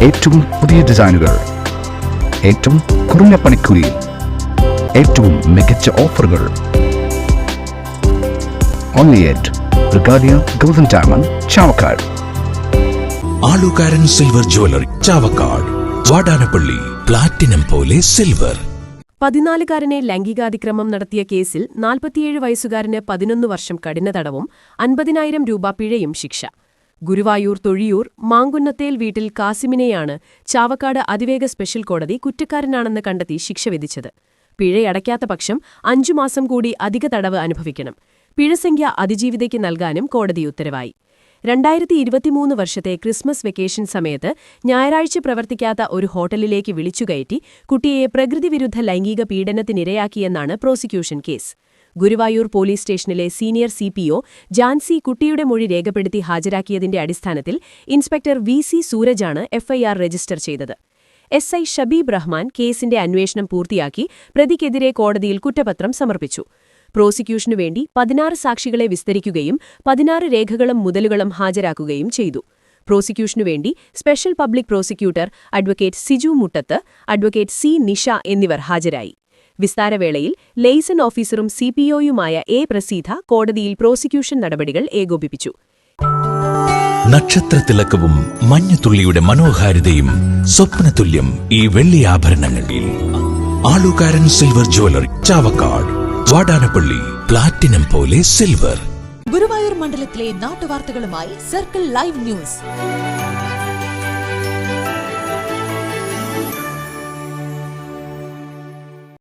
ഏറ്റവും പുതിയ ഡിസൈനുകൾ, ഏറ്റവും കുറഞ്ഞ പണിക്കൂലിയിൽ, ഏറ്റവും മികച്ച ഓഫറുകൾ. Only at Regalia Golden Diamond, Chavakkad. Alukaran silver jewellery, Chavakkad. Vadanappally platinum പോലെ സിൽവർ. 14കാരനെ ലൈംഗികാതിക്രമം നടത്തിയ കേസിൽ 47 വയസ്സുകാരന് 11 വർഷം കഠിന തടവും 50,000 രൂപ പിഴയും ശിക്ഷ. ഗുരുവായൂർ തൊഴിയൂർ മാങ്കുന്നത്തേൽ വീട്ടിൽ കാസിമിനെയാണ് ചാവക്കാട് അതിവേഗ സ്പെഷ്യൽ കോടതി കുറ്റക്കാരനാണെന്ന് കണ്ടെത്തി ശിക്ഷ വിധിച്ചത്. പിഴയടയ്ക്കാത്ത പക്ഷം 5 മാസം കൂടി അധിക തടവ് അനുഭവിക്കണം. പിഴസംഖ്യ അതിജീവിതയ്ക്ക് നൽകാനും കോടതി ഉത്തരവായി. 2023 വർഷത്തെ ക്രിസ്മസ് വെക്കേഷൻ സമയത്ത് ഞായറാഴ്ച പ്രവർത്തിക്കാത്ത ഒരു ഹോട്ടലിലേക്ക് വിളിച്ചുകയറ്റി കുട്ടിയെ പ്രകൃതിവിരുദ്ധ ലൈംഗിക പീഡനത്തിനിരയാക്കിയെന്നാണ് പ്രോസിക്യൂഷൻ കേസ്. ഗുരുവായൂർ പോലീസ് സ്റ്റേഷനിലെ സീനിയർ CPO ജാൻസി കുട്ടിയുടെ മൊഴി രേഖപ്പെടുത്തി ഹാജരാക്കിയതിന്റെ അടിസ്ഥാനത്തിൽ ഇൻസ്പെക്ടർ VC സൂരജാണ് FIR രജിസ്റ്റർ ചെയ്തത്. SI ഷബീബ് റഹ്മാൻ കേസിന്റെ അന്വേഷണം പൂർത്തിയാക്കി പ്രതിക്കെതിരെ കോടതിയിൽ കുറ്റപത്രം സമർപ്പിച്ചു. പ്രോസിക്യൂഷനുവേണ്ടി 16 സാക്ഷികളെ വിസ്തരിക്കുകയും 16 രേഖകളും മുതലുകളും ഹാജരാക്കുകയും ചെയ്തു. പ്രോസിക്യൂഷനുവേണ്ടി special public prosecutor advocate Siju Muttath, advocate C Nisha എന്നിവർ ഹാജരായി. വിസ്താരവേളയിൽ ലെയ്സൺ ഓഫീസറും CPOയുമായ A പ്രസീത കോടതിയിൽ പ്രോസിക്യൂഷൻ നടപടികൾ ഏകോപിപ്പിച്ചു. നക്ഷത്രത്തിലക്കവും മഞ്ഞത്തുള്ളിയുടെ മനോഹാരിതയും സ്വപ്നതുല്യം ഈ വെള്ളിയാഭരണങ്ങളിൽ. Alukaran silver jewellery, Chavakkad. Vadanappally platinum പോലെ സിൽവർ. ഗുരുവായൂർ മണ്ഡലത്തിലെ നാട്ടുവാർത്തകളുമായി സർക്കിൾ ലൈവ് ന്യൂസ്.